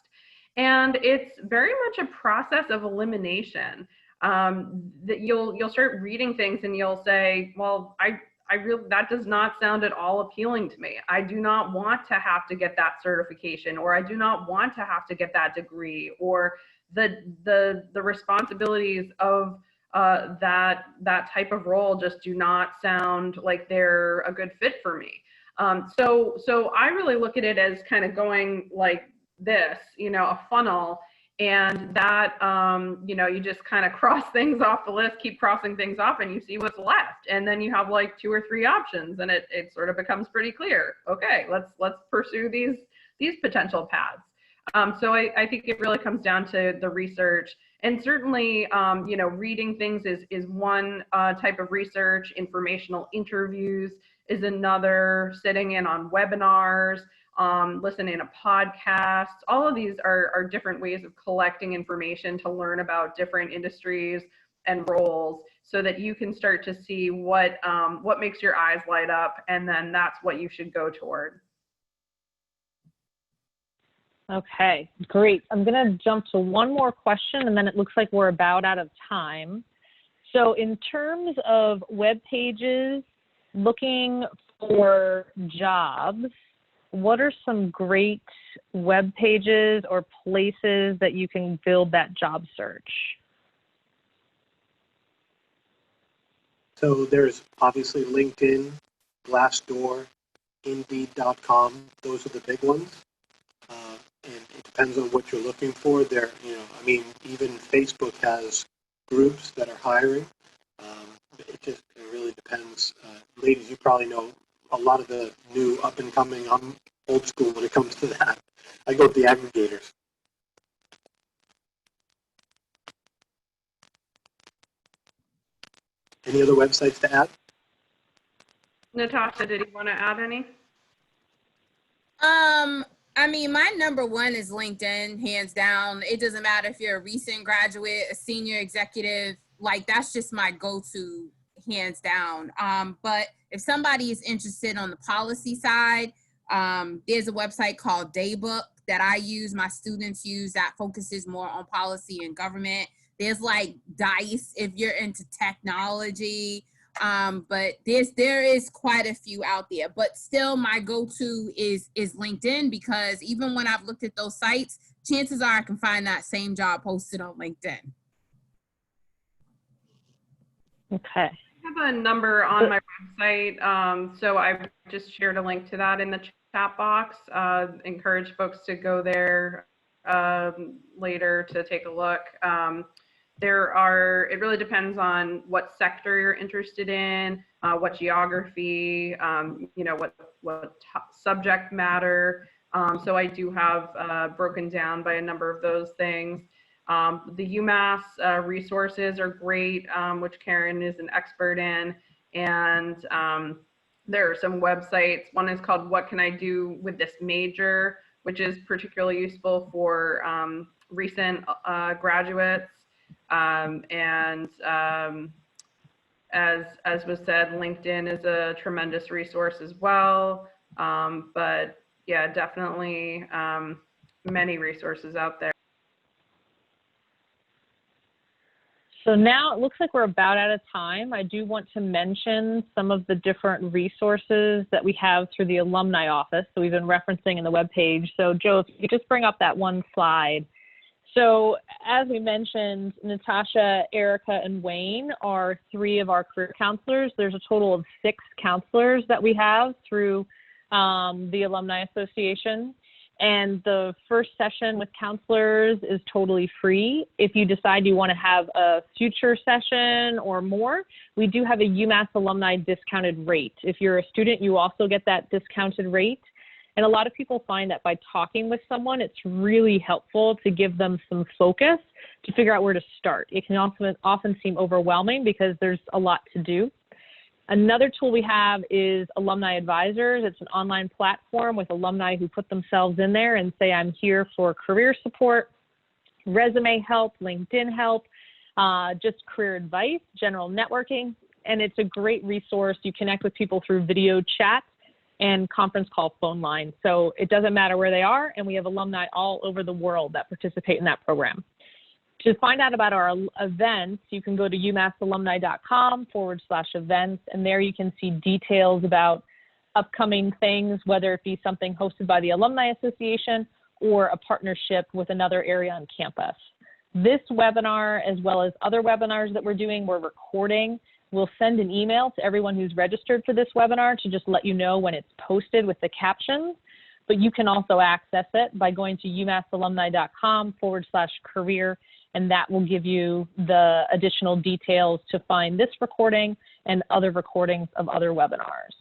And it's very much a process of elimination. That you'll start reading things and you'll say, well, I really, that does not sound at all appealing to me. I do not want to have to get that certification, or I do not want to have to get that degree, or the responsibilities of that type of role just do not sound like they're a good fit for me. So I really look at it as kind of going like this, a funnel. And that, you just kind of cross things off the list, keep crossing things off, and you see what's left. And then you have like 2 or 3 options, and it sort of becomes pretty clear. Okay, let's pursue these potential paths. So I think it really comes down to the research. And certainly, reading things is one type of research. Informational interviews is another. Sitting in on webinars. Listening to podcasts. All of these are different ways of collecting information to learn about different industries and roles, so that you can start to see what makes your eyes light up, and then that's what you should go toward. Okay, great. I'm going to jump to one more question, and then it looks like we're about out of time. So in terms of web pages, looking for jobs, what are some great web pages or places that you can build that job search? So there's obviously LinkedIn, Glassdoor, Indeed.com. Those are the big ones. And it depends on what you're looking for. Even Facebook has groups that are hiring. It really depends. Ladies, you probably know a lot of the new up and coming. I'm old school when it comes to that. I go with the aggregators. Any other websites to add? Natasha, did you want to add any? I mean, my number one is LinkedIn, hands down. It doesn't matter if you're a recent graduate, a senior executive, like that's just my go-to, hands down. But if somebody is interested on the policy side, there's a website called Daybook that I use, my students use, that focuses more on policy and government. There's like DICE if you're into technology. But there is quite a few out there, but still my go-to is LinkedIn, because even when I've looked at those sites, chances are I can find that same job posted on LinkedIn. Okay. I have a number on my website, so I've just shared a link to that in the chat box. Encourage folks to go there later to take a look. It really depends on what sector you're interested in, what geography, what subject matter. So I do have broken down by a number of those things. The UMass resources are great, which Karen is an expert in. And there are some websites. One is called What Can I Do With This Major, which is particularly useful for recent graduates. As was said, LinkedIn is a tremendous resource as well. But yeah, definitely many resources out there. So now it looks like we're about out of time. I do want to mention some of the different resources that we have through the alumni office. So we've been referencing in the webpage. So Joe, if you could just bring up that one slide. So as we mentioned, Natasha, Erica, and Wayne are 3 of our career counselors. There's a total of 6 counselors that we have through the Alumni Association. And the first session with counselors is totally free. If you decide you want to have a future session or more, we do have a UMass alumni discounted rate. If you're a student, you also get that discounted rate. And a lot of people find that by talking with someone, it's really helpful to give them some focus to figure out where to start. It can often seem overwhelming because there's a lot to do. Another tool we have is Alumni Advisors. It's an online platform with alumni who put themselves in there and say, I'm here for career support, resume help, LinkedIn help, just career advice, general networking. And it's a great resource. You connect with people through video chat and conference call phone line. So it doesn't matter where they are, and we have alumni all over the world that participate in that program. To find out about our events, you can go to umassalumni.com/events, and there you can see details about upcoming things, whether it be something hosted by the Alumni Association or a partnership with another area on campus. This webinar, as well as other webinars that we're doing, we're recording. We'll send an email to everyone who's registered for this webinar to just let you know when it's posted with the captions. But you can also access it by going to umassalumni.com/career, and that will give you the additional details to find this recording and other recordings of other webinars.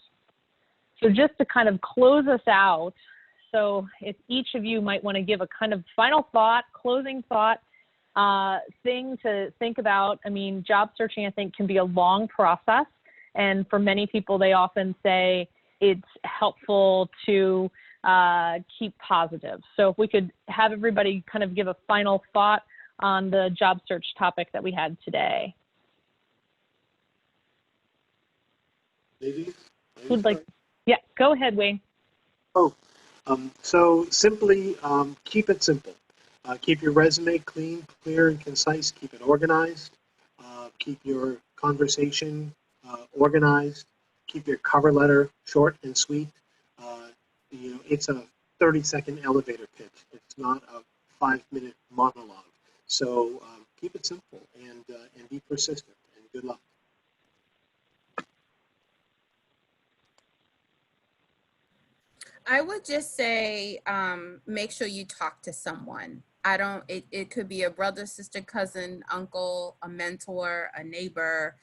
So just to kind of close us out, so if each of you might want to give a kind of final thought, closing thought, thing to think about. I mean, job searching, I think, can be a long process. And for many people, they often say it's helpful to keep positive. So if we could have everybody kind of give a final thought on the job search topic that we had today. Maybe? Who'd like? Yeah, go ahead, Wayne. So simply keep it simple. Keep your resume clean, clear, and concise. Keep it organized. Keep your conversation organized. Keep your cover letter short and sweet. It's a 30-second elevator pitch. It's not a 5-minute monologue. So keep it simple and be persistent, and good luck. I would just say, make sure you talk to someone. It could be a brother, sister, cousin, uncle, a mentor, a neighbor,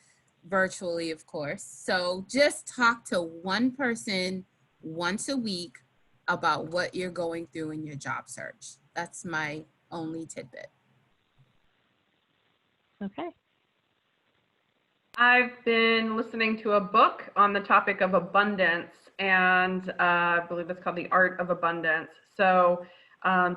virtually, of course. So just talk to one person once a week about what you're going through in your job search. That's my only tidbit. Okay. I've been listening to a book on the topic of abundance, and I believe it's called The Art of Abundance. So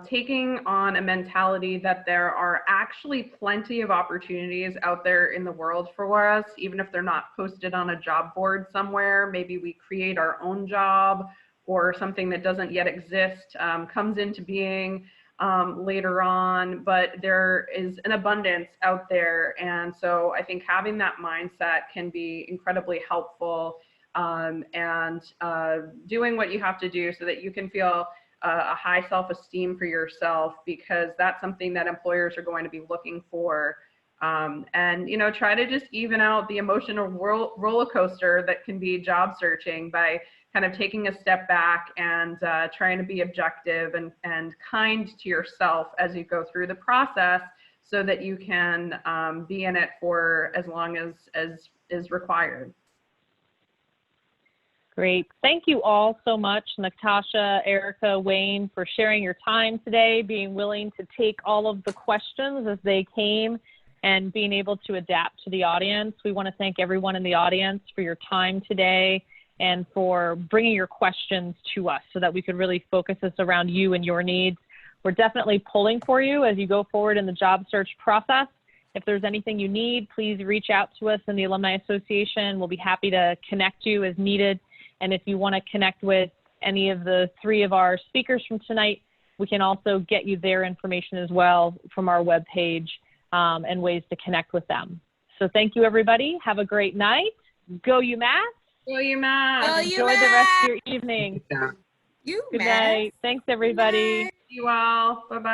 taking on a mentality that there are actually plenty of opportunities out there in the world for us, even if they're not posted on a job board somewhere. Maybe we create our own job, or something that doesn't yet exist comes into being later on, but there is an abundance out there. And so I think having that mindset can be incredibly helpful, and doing what you have to do so that you can feel a high self-esteem for yourself, because that's something that employers are going to be looking for. And, you know, try to just even out the emotional roller coaster that can be job searching by kind of taking a step back and trying to be objective and kind to yourself as you go through the process, so that you can be in it for as long as is required. Great. Thank you all so much, Natasha, Erica, Wayne, for sharing your time today, being willing to take all of the questions as they came and being able to adapt to the audience. We want to thank everyone in the audience for your time today and for bringing your questions to us so that we could really focus this around you and your needs. We're definitely pulling for you as you go forward in the job search process. If there's anything you need, please reach out to us in the Alumni Association. We'll be happy to connect you as needed. And if you want to connect with any of the three of our speakers from tonight, we can also get you their information as well from our webpage, and ways to connect with them. So thank you, everybody. Have a great night. Go UMass. Go UMass. Go Enjoy the rest of your evening. Yeah. Good night. Thanks, everybody. You all. Bye-bye.